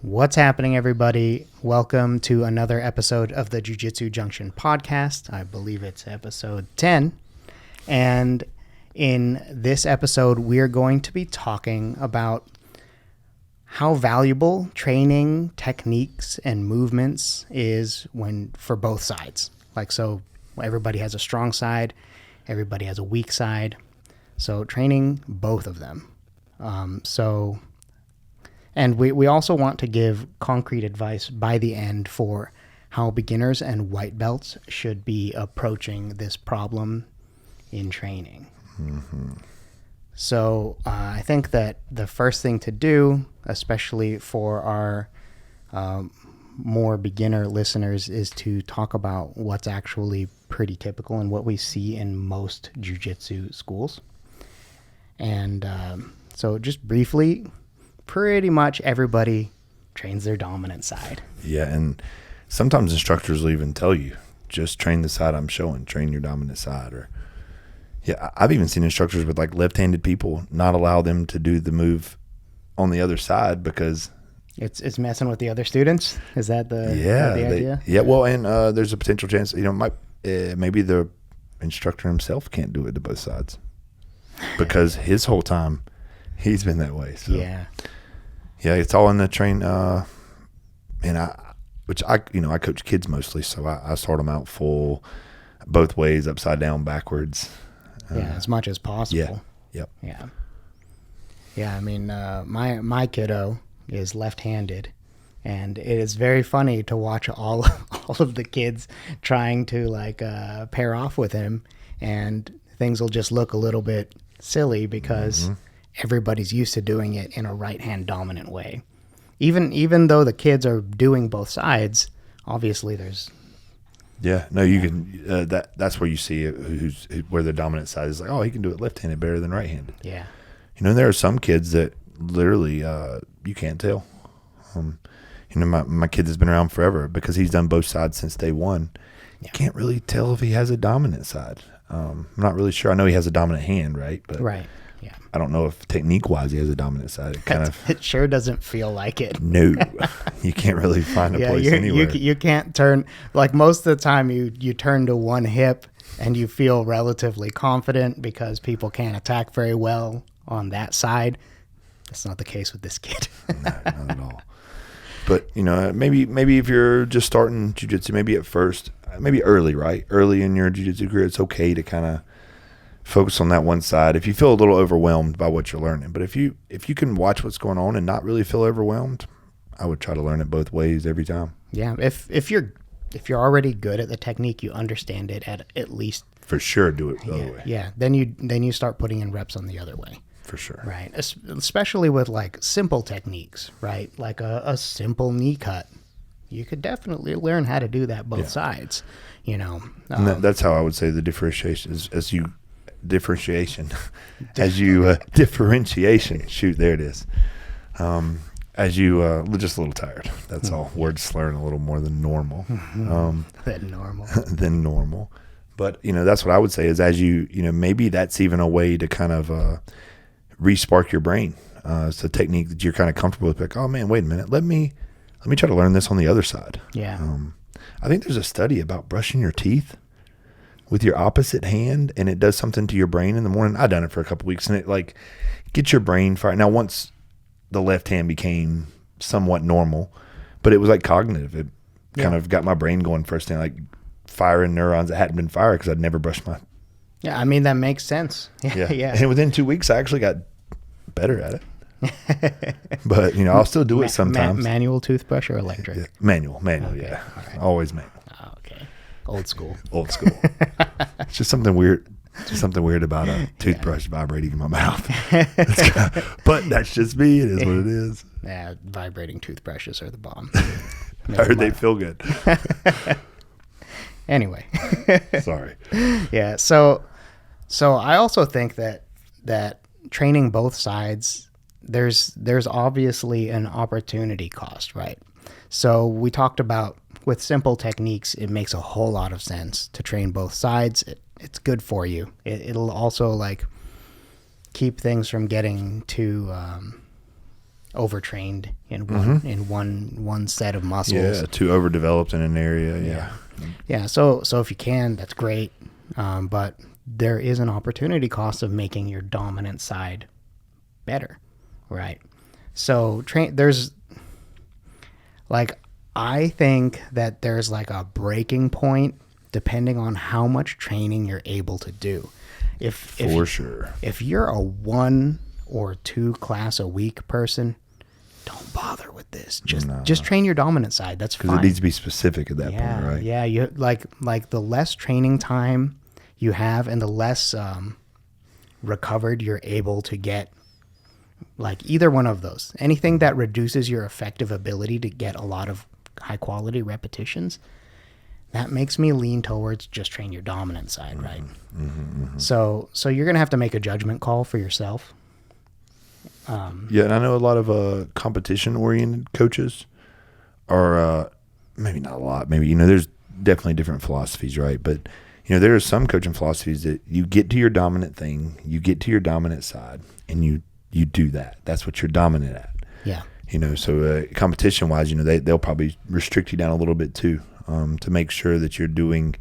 What's happening, everybody? Welcome to another episode of the Jiu Jitsu Junction podcast. I believe it's episode 10. And in this episode, we're going to be talking about how valuable training techniques and movements is for both sides. So everybody has a strong side, everybody has a weak side. So training both of them. And we also want to give concrete advice by the end for how beginners and white belts should be approaching this problem in training. Mm-hmm. So I think that the first thing to do, especially for our more beginner listeners, is to talk about what's actually pretty typical and what we see in most jiu-jitsu schools. And so just briefly, pretty much everybody trains their dominant side. Yeah, and sometimes instructors will even tell you, just train the side I'm showing, train your dominant side. Or yeah, I've even seen instructors with left-handed people not allow them to do the move on the other side because it's messing with the other students. Is that the idea? Yeah, well, and there's a potential chance, maybe the instructor himself can't do it to both sides because his whole time he's been that way. So yeah, it's all in the train. And I coach kids mostly, so I sort them out full, both ways, upside down, backwards. As much as possible. Yeah. I mean, my kiddo is left-handed, and it is very funny to watch all of the kids trying to pair off with him, and things will just look a little bit silly because everybody's used to doing it in a right-hand dominant way. Even though the kids are doing both sides, obviously there's... Yeah, no, you can... that's where you see it, where the dominant side is he can do it left-handed better than right-handed. Yeah. There are some kids that literally you can't tell. My kid has been around forever because he's done both sides since day one. You can't really tell if he has a dominant side. I'm not really sure. I know he has a dominant hand, right? But right. Yeah. I don't know if technique-wise he has a dominant side. It sure doesn't feel like it. No, you can't really find a place anywhere. You can't turn, most of the time you turn to one hip and you feel relatively confident because people can't attack very well on that side. That's not the case with this kid. No, not at all. But, maybe if you're just starting jiu-jitsu, maybe at first, maybe early, right? Early in your jiu-jitsu career, it's okay to kind of focus on that one side if you feel a little overwhelmed by what you're learning. But if you can watch what's going on and not really feel overwhelmed, I would try to learn it both ways every time. Yeah, if you're already good at the technique, you understand it at least. For sure, do it the other way. Yeah, then you start putting in reps on the other way. For sure. Right, especially with simple techniques, right? Like a simple knee cut. You could definitely learn how to do that both sides, And that's how I would say the differentiation is differentiation. Shoot, there it is. As you just a little tired. That's all. Words slurring a little more than normal. Than normal. But that's what I would say is as you maybe that's even a way to kind of re-spark your brain. It's a technique that you're kind of comfortable with. Oh man, wait a minute. Let me try to learn this on the other side. Yeah. I think there's a study about brushing your teeth with your opposite hand, and it does something to your brain in the morning. I've done it for a couple weeks, and it gets your brain fired. Now, once the left hand became somewhat normal, but it was cognitive. It kind of got my brain going first thing, firing neurons that hadn't been fired because I'd never brushed my... Yeah, I mean, that makes sense. Yeah. And within 2 weeks, I actually got better at it. But, I'll still do it sometimes. Manual toothbrush or electric? Yeah. Manual, okay. Yeah. Right. Always manual. Oh, okay. Old school. It's just something weird. About a toothbrush vibrating in my mouth. But that's just me. It is what it is. Yeah, vibrating toothbrushes are the bomb. I heard they feel good. Anyway. Sorry. Yeah, so I also think that training both sides, there's obviously an opportunity cost, right? So we talked about with simple techniques, it makes a whole lot of sense to train both sides. It's good for you. It'll also keep things from getting too overtrained in one set of muscles. Yeah, too overdeveloped in an area. Yeah. So if you can, that's great. But there is an opportunity cost of making your dominant side better, right? So I think that there's like a breaking point depending on how much training you're able to do. If you're a 1 or 2 class a week person, don't bother with this. Just train your dominant side. That's fine. Because it needs to be specific at that point, right? Yeah, you like the less training time you have and the less recovered you're able to get. Like either one of those. Anything that reduces your effective ability to get a lot of high quality repetitions, that makes me lean towards just train your dominant side, right? So you're going to have to make a judgment call for yourself. And I know a lot of competition-oriented coaches are, maybe not a lot, maybe, there's definitely different philosophies, right? But, there are some coaching philosophies that you get to your dominant thing, you get to your dominant side, and you do that. That's what you're dominant at. Yeah. So competition-wise, they'll probably restrict you down a little bit too, to make sure that you're doing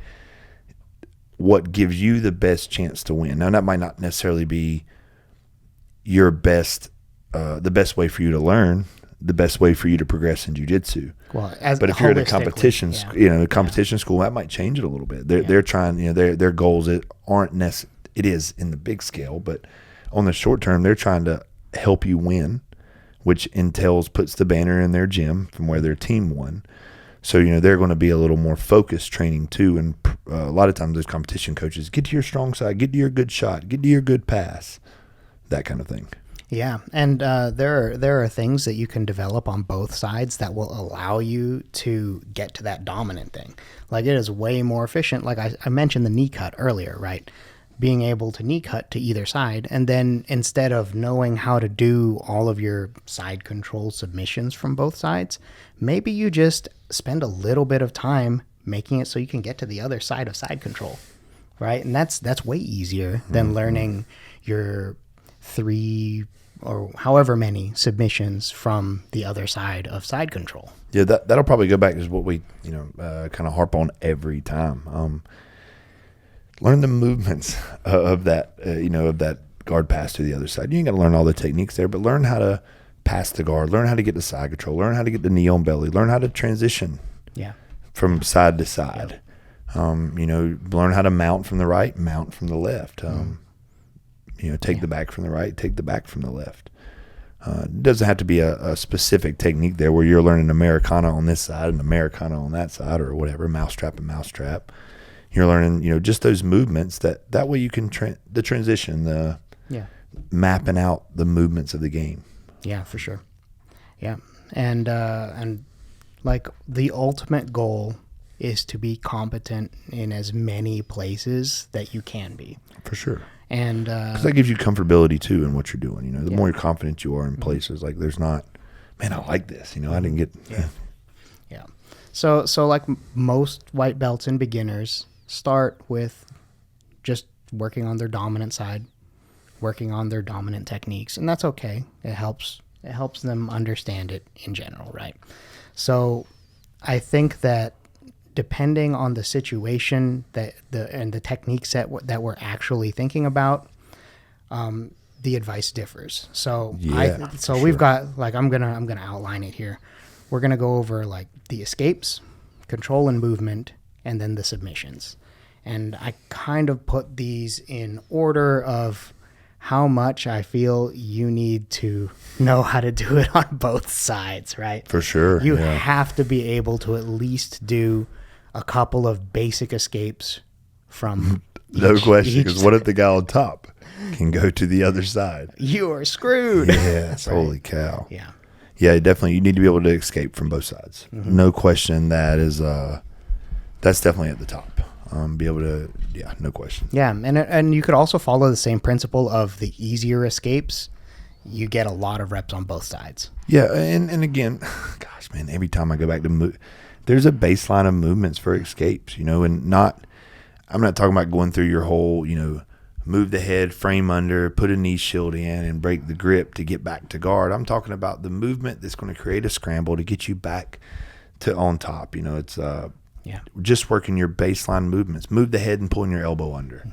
what gives you the best chance to win. Now, that might not necessarily be your best, the best way for you to learn, the best way for you to progress in jiu-jitsu. Well, but if you're at a competition, competition school, that might change it a little bit. They're trying, their goals aren't necessarily, it is in the big scale, but on the short term, they're trying to help you win, which puts the banner in their gym from where their team won. So, they're going to be a little more focused training too. And a lot of times those competition coaches, get to your strong side, get to your good shot, get to your good pass, that kind of thing. Yeah. And there are things that you can develop on both sides that will allow you to get to that dominant thing. Like it is way more efficient. Like I mentioned the knee cut earlier, right? Being able to knee cut to either side. And then instead of knowing how to do all of your side control submissions from both sides, maybe you just spend a little bit of time making it so you can get to the other side of side control, right? And that's way easier than learning your 3 or however many submissions from the other side of side control. Yeah, that'll probably go back to what we kind of harp on every time. Learn the movements of that, of that guard pass to the other side. You ain't got to learn all the techniques there, but learn how to pass the guard, learn how to get the side control, learn how to get the knee on belly, learn how to transition from side to side. Learn how to mount from the right, mount from the left. Take the back from the right, take the back from the left. It doesn't have to be a specific technique there where you're learning Americana on this side and Americana on that side or whatever, mousetrap and mousetrap. You're learning, just those movements that way you can the transition, mapping out the movements of the game. Yeah, for sure. Yeah. And like the ultimate goal is to be competent in as many places that you can be. For sure. And because that gives you comfortability too in what you're doing. The more you're confident you are in places, like there's not, man, I like this. I didn't get. Yeah. So like most white belts and beginners start with just working on their dominant side, working on their dominant techniques, and that's okay. It helps them understand it in general, right? So I think that depending on the situation and the technique set that we're actually thinking about, the advice differs. So we've got, like, I'm gonna outline it here. We're gonna go over like the escapes, control and movement, and then the submissions. And I kind of put these in order of how much I feel you need to know how to do it on both sides, right? For sure. You have to be able to at least do a couple of basic escapes from no question, because what if the guy on top can go to the other side? You are screwed. Yes, right. Holy cow. Yeah. Yeah, definitely. You need to be able to escape from both sides. Mm-hmm. No question. That's definitely at the top. Be able to, no question. Yeah, and you could also follow the same principle of the easier escapes. You get a lot of reps on both sides. Yeah, and again, gosh, man, every time I go back to there's a baseline of movements for escapes, and I'm not talking about going through your whole, move the head, frame under, put a knee shield in, and break the grip to get back to guard. I'm talking about the movement that's going to create a scramble to get you back to on top. It's just working your baseline movements. Move the head and pulling your elbow under,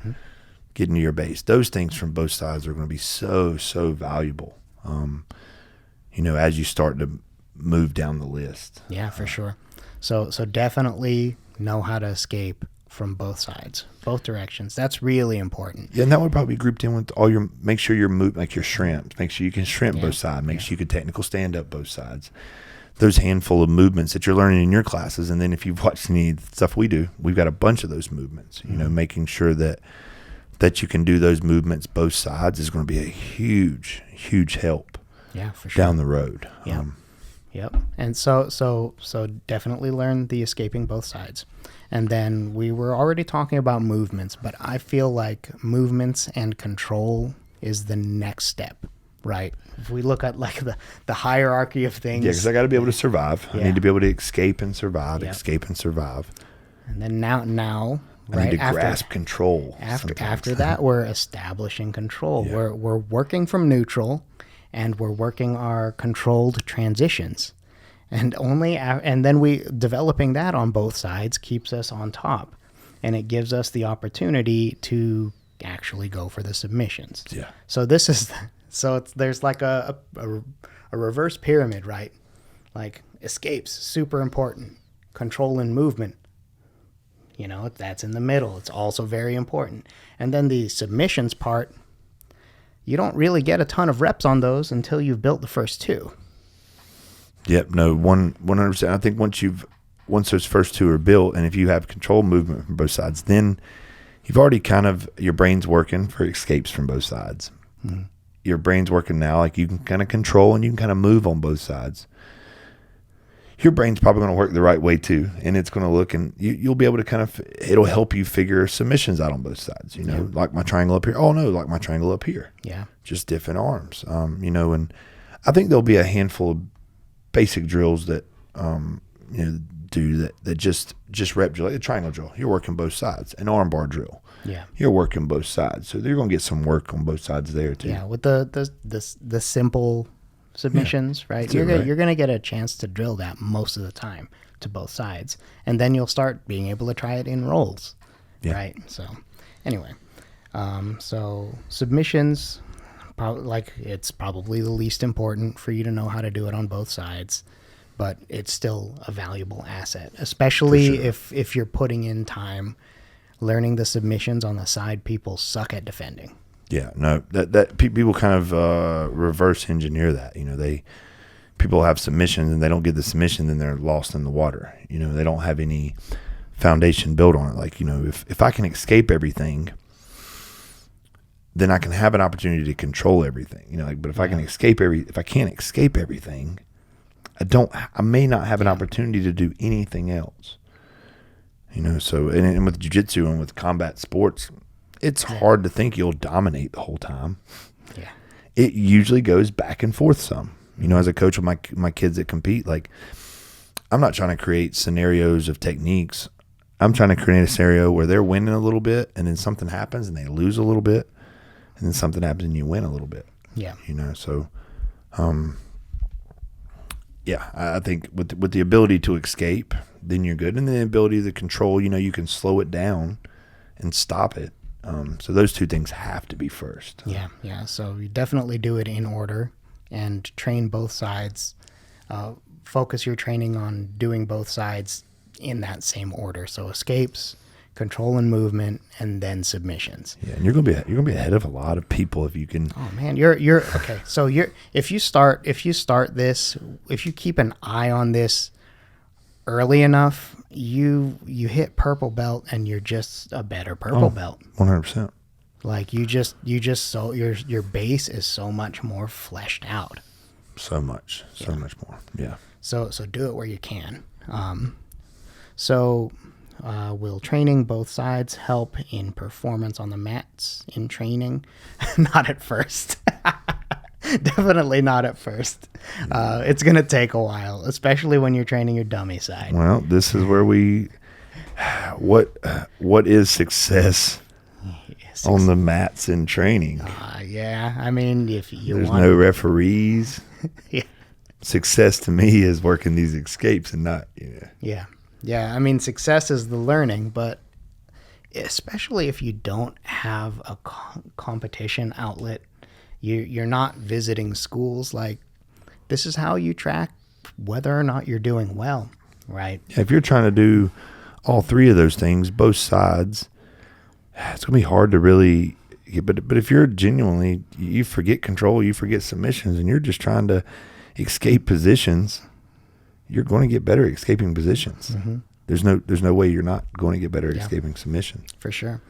getting to your base. Those things from both sides are going to be so, so valuable, as you start to move down the list. Yeah, for sure. So definitely know how to escape from both sides, both directions. That's really important. Yeah, and that would probably be grouped in with all make sure your move, like your shrimp. Make sure you can shrimp both sides. Make sure you can technical stand up both sides. Those handful of movements that you're learning in your classes. And then if you've watched any stuff we do, we've got a bunch of those movements, making sure that you can do those movements both sides is going to be a huge, huge help. Yeah, for sure. Down the road. Yeah. Yep. And so definitely learn the escaping both sides. And then we were already talking about movements, but I feel like movements and control is the next step, right? If we look at like the hierarchy of things. Yeah, because I got to be able to survive. Yeah. I need to be able to escape and survive, escape and survive. And then now I need to grasp control. After that, we're establishing control. Yeah. We're working from neutral, and we're working our controlled transitions. And then developing that on both sides keeps us on top, and it gives us the opportunity to actually go for the submissions. Yeah. So there's like a reverse pyramid, right? Like escapes, super important. Control and movement, that's in the middle. It's also very important. And then the submissions part, you don't really get a ton of reps on those until you've built the first two. Yep. No, 100%. I think once those first two are built, and if you have control movement from both sides, then you've already your brain's working for escapes from both sides. Mm-hmm. Your brain's working now, like you can kind of control and you can kind of move on both sides. Your brain's probably going to work the right way too, and it's going to look, and you'll be able to it'll help you figure submissions out on both sides. Like my triangle up here. Oh no, like my triangle up here. Yeah. Just different arms. And I think there'll be a handful of basic drills that do that just rep drill, like a triangle drill. You're working both sides. An arm bar drill. Yeah. You're working both sides. So you're going to get some work on both sides there too. Yeah, with the simple submissions, right? You're going to get a chance to drill that most of the time to both sides. And then you'll start being able to try it in rolls. Yeah. Right? So anyway, so submissions, it's probably the least important for you to know how to do it on both sides, but it's still a valuable asset, especially if you're putting in time learning the submissions on the side people suck at defending. Yeah, no, that people kind of reverse engineer that. People have submissions and they don't get the submission, then they're lost in the water. They don't have any foundation built on it. Like, if I can escape everything, then I can have an opportunity to control everything. But if I can't escape everything, I may not have an opportunity to do anything else. So and with jiu-jitsu and with combat sports, it's hard to think you'll dominate the whole time. Yeah. It usually goes back and forth some. As a coach with my kids that compete, like, I'm not trying to create scenarios of techniques. I'm trying to create a scenario where they're winning a little bit and then something happens and they lose a little bit and then something happens and you win a little bit. Yeah. So I think with the ability to escape, then you're good. And then the ability to control, you can slow it down and stop it. So those two things have to be first. Yeah. So you definitely do it in order and train both sides. Focus your training on doing both sides in that same order. So escapes, control and movement, and then submissions. Yeah, and you're gonna be ahead of a lot of people if you can. Oh man, you're okay. So if you start this, if you keep an eye on this early enough, you hit purple belt and you're just a better purple belt. 100%. Like you just so your base is so much more fleshed out. So much more. Yeah. So do it where you can. Will training both sides help in performance on the mats in training? Not at first. Definitely not at first. It's going to take a while, especially when you're training your dummy side. Well, this is where what is success on the mats in training. Yeah. I mean, if you There's no referees. Yeah. Success to me is working these escapes and not, Yeah. Yeah. I mean, success is the learning, but especially if you don't have a competition outlet, you're not visiting schools. Like, this is how you track whether or not you're doing well, right? Yeah, if you're trying to do all three of those things, both sides, it's going to be hard to really get. But if you're genuinely, you forget control, you forget submissions, and you're just trying to escape positions, you're going to get better at escaping positions. Mm-hmm. There's no way you're not going to get better at escaping submissions. For sure.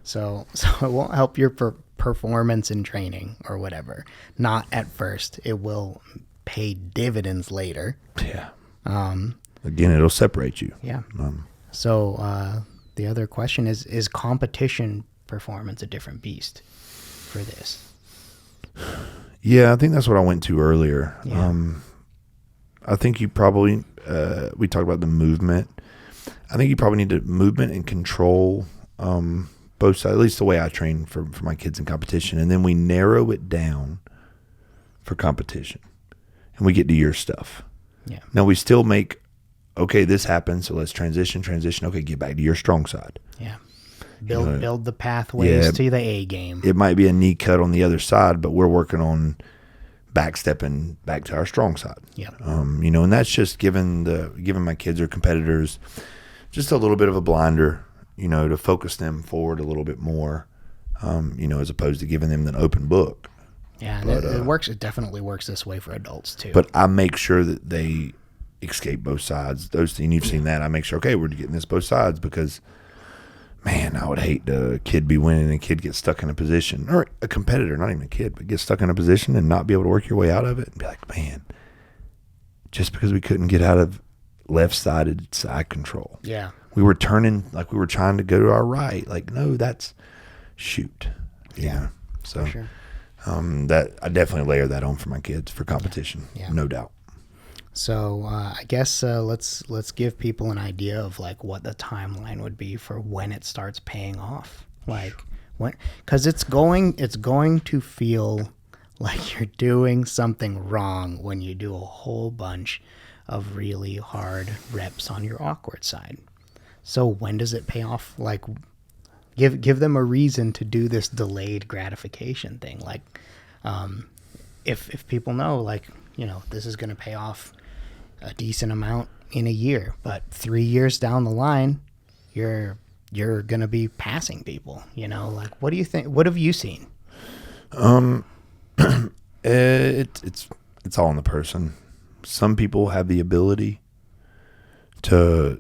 So it won't help your performance in training or whatever. Not at first. It will pay dividends later. Yeah. Again, it'll separate you. Yeah. So the other question is competition performance a different beast for this? Yeah, I think that's what I went to earlier. Yeah. I think you probably, we talked about the movement. I think you probably need to movement and control both sides, at least the way I train for my kids in competition. And then we narrow it down for competition. And we get to your stuff. Yeah. Now we still make, okay, this happened, so let's transition. Okay, get back to your strong side. Yeah. Build the pathways to the A game. It might be a knee cut on the other side, but we're working on backstepping back to our strong side. Yeah. And that's just giving my kids or competitors just a little bit of a blinder, to focus them forward a little bit more, as opposed to giving them an open book. Yeah, and it works. It definitely works this way for adults too. But I make sure that they escape both sides. Those things, you've seen that. I make sure, okay, we're getting this both sides because, man, I would hate the kid be winning and a kid get stuck in a position, or a competitor, not even a kid, but get stuck in a position and not be able to work your way out of it and be like, man, just because we couldn't get out of left-sided side control. Yeah. We were turning like we were trying to go to our right. Like, no, that's shoot. Yeah. So for sure. that I definitely layer that on for my kids for competition. Yeah. No doubt. So I guess let's give people an idea of like what the timeline would be for when it starts paying off. Like when, because it's going to feel like you're doing something wrong when you do a whole bunch of really hard reps on your awkward side. So when does it pay off? Like give them a reason to do this delayed gratification thing. Like if people know, like, this is going to pay off a decent amount in a year, but 3 years down the line, you're going to be passing people, like, what do you think? What have you seen? It's all in the person. Some people have the ability to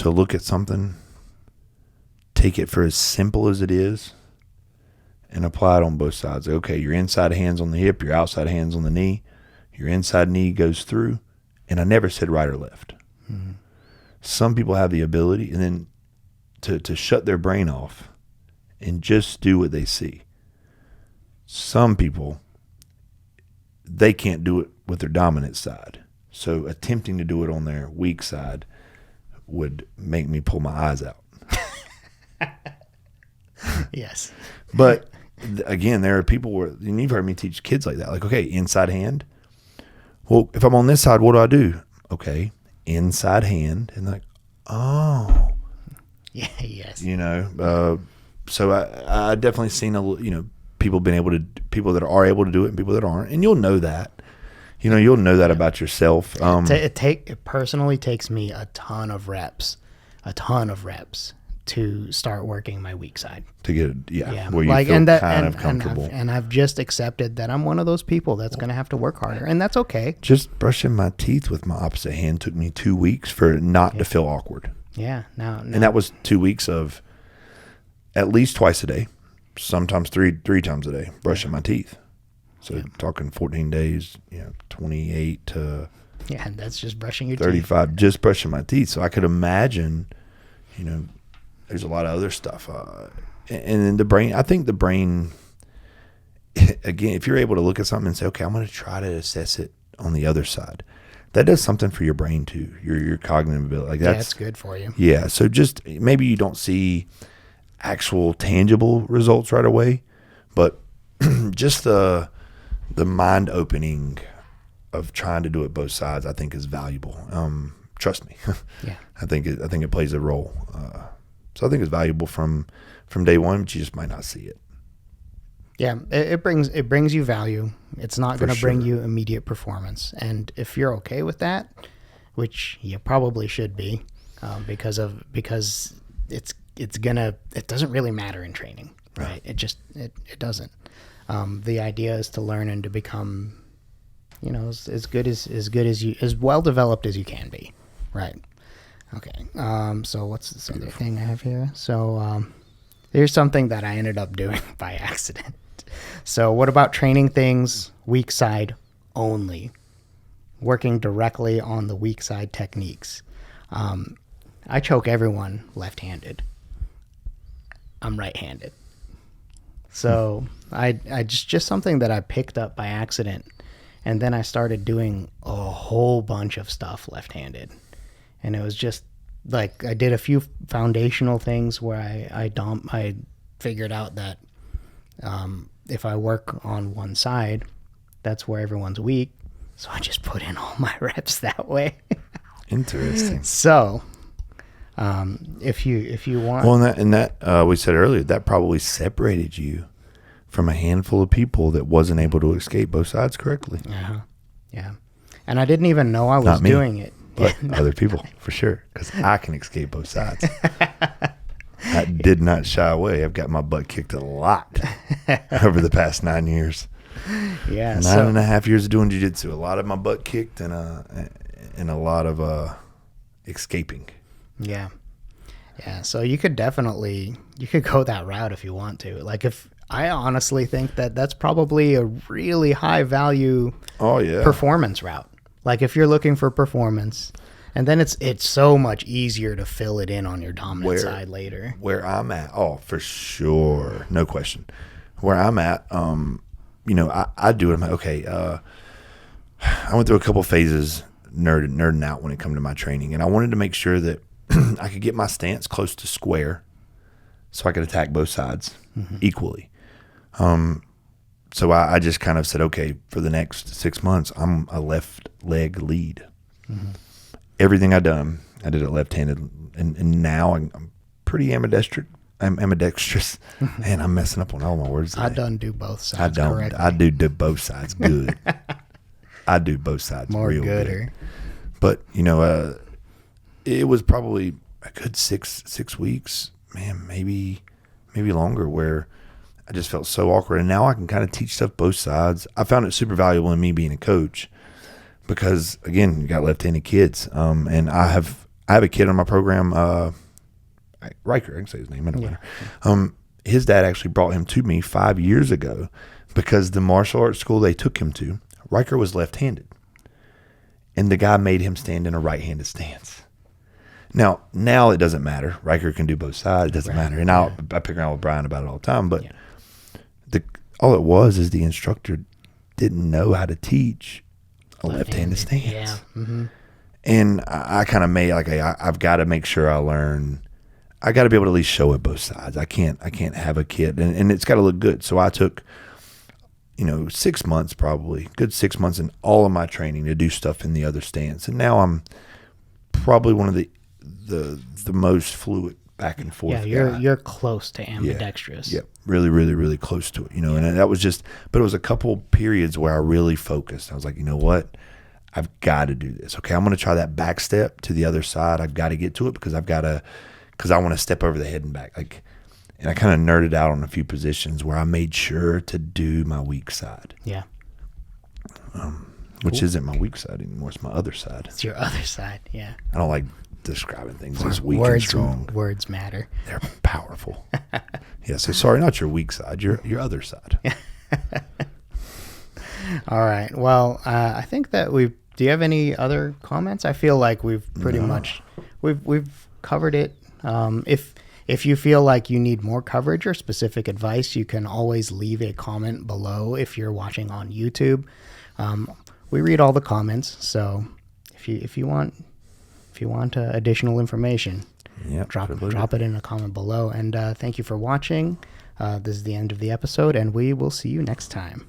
look at something, take it for as simple as it is, and apply it on both sides. Okay, your inside hand's on the hip, your outside hand's on the knee, your inside knee goes through, and I never said right or left. Mm-hmm. Some people have the ability and then to shut their brain off and just do what they see. Some people, they can't do it with their dominant side. So attempting to do it on their weak side would make me pull my eyes out. Yes. But again, there are people where, and you've heard me teach kids like that, like, okay, inside hand. Well, if I'm on this side, what do I do? Okay, inside hand. And like, oh. Yeah, yes. So I definitely seen, people that are able to do it and people that aren't. And you'll know that. You'll know that about yourself. It personally takes me a ton of reps to start working my weak side. To get where you feel kind of comfortable. And I've just accepted that I'm one of those people that's going to have to work harder, and that's okay. Just brushing my teeth with my opposite hand took me 2 weeks for it not to feel awkward. Yeah. Now, and that was 2 weeks of at least twice a day, sometimes three times a day, brushing my teeth. So talking 14 days, 28 to and that's just brushing your 35, teeth. just brushing my teeth. So I could imagine, there's a lot of other stuff. And then the brain, I think the brain, again, if you're able to look at something and say, okay, I'm going to try to assess it on the other side, that does something for your brain too, your cognitive ability. Like that's good for you. Yeah. So just maybe you don't see actual tangible results right away, but just the mind opening of trying to do it both sides, I think, is valuable. Trust me. Yeah. I think it plays a role. So I think it's valuable from day one, but you just might not see it. Yeah, it brings you value. It's not going to bring sure. you immediate performance, and if you're okay with that, which you probably should be, because it doesn't really matter in training, right? It doesn't. The idea is to learn and to become, as well developed as you can be, right? Okay. So what's this other thing I have here? So here's something that I ended up doing by accident. So what about training things weak side only? Working directly on the weak side techniques. I choke everyone left-handed. I'm right-handed. So I just something that I picked up by accident, and then I started doing a whole bunch of stuff left-handed. And it was just like I did a few foundational things where I figured out that if I work on one side, that's where everyone's weak. So I just put in all my reps that way. Interesting. So if you want, well, and that we said earlier, that probably separated you from a handful of people that wasn't able to escape both sides correctly. Yeah, and I didn't even know I was doing it. But other people, for sure, because I can escape both sides. I did not shy away. I've got my butt kicked a lot over the past 9 years. Yeah, 9.5 years of doing jiu-jitsu. A lot of my butt kicked and a lot of escaping. Yeah. So you could go that route if you want to. Like I honestly think that's probably a really high value performance route. Like if you're looking for performance, and then it's so much easier to fill it in on your dominant side later. Where I'm at, for sure, no question. Where I'm at, I do it. I'm like, okay, I went through a couple phases nerding out when it come to my training, and I wanted to make sure that I could get my stance close to square, so I could attack both sides equally. So I just kind of said, okay, for the next 6 months, I'm a left leg lead. Mm-hmm. Everything I did it left-handed, and now I'm pretty ambidextrous. Man, I'm messing up on all my words today. I don't do both sides correctly. I do both sides good. I do both sides more real gooder. Good. But, it was probably a good six weeks, man, maybe longer, where I just felt so awkward. And now I can kind of teach stuff both sides. I found it super valuable in me being a coach because, again, you got left-handed kids. And I have a kid on my program, Riker, I can say his name, I don't matter. His dad actually brought him to me 5 years ago because the martial arts school they took him to, Riker was left-handed. And the guy made him stand in a right-handed stance. Now it doesn't matter. Riker can do both sides. It doesn't matter. And I pick around with Brian about it all the time. But all it was is the instructor didn't know how to teach a left-handed stance. Yeah. Mm-hmm. And I kind of made I've got to make sure I learn. I got to be able to at least show it both sides. I can't have a kid, and it's got to look good. So I took 6 months, probably good 6 months in all of my training to do stuff in the other stance. And now I'm probably one of the most fluid back and forth. Yeah, you're close to ambidextrous. Yeah, really, really, really close to it. And that was but it was a couple periods where I really focused. I was like, you know what? I've got to do this. Okay, I'm going to try that back step to the other side. I've got to get to it because I want to step over the head and back. And I kind of nerded out on a few positions where I made sure to do my weak side. Yeah. Which isn't my weak side anymore. It's my other side. It's your other side, yeah. I don't like describing things as weak and strong. Words matter. They're powerful. Yeah, so sorry, not your weak side, your other side. All right. Well, I think that do you have any other comments? I feel like we've pretty much we've covered it. If you feel like you need more coverage or specific advice, you can always leave a comment below if you're watching on YouTube. We read all the comments, so if you want additional information, Yeah, drop it in a comment below. And thank you for watching. This is the end of the episode, and we will see you next time.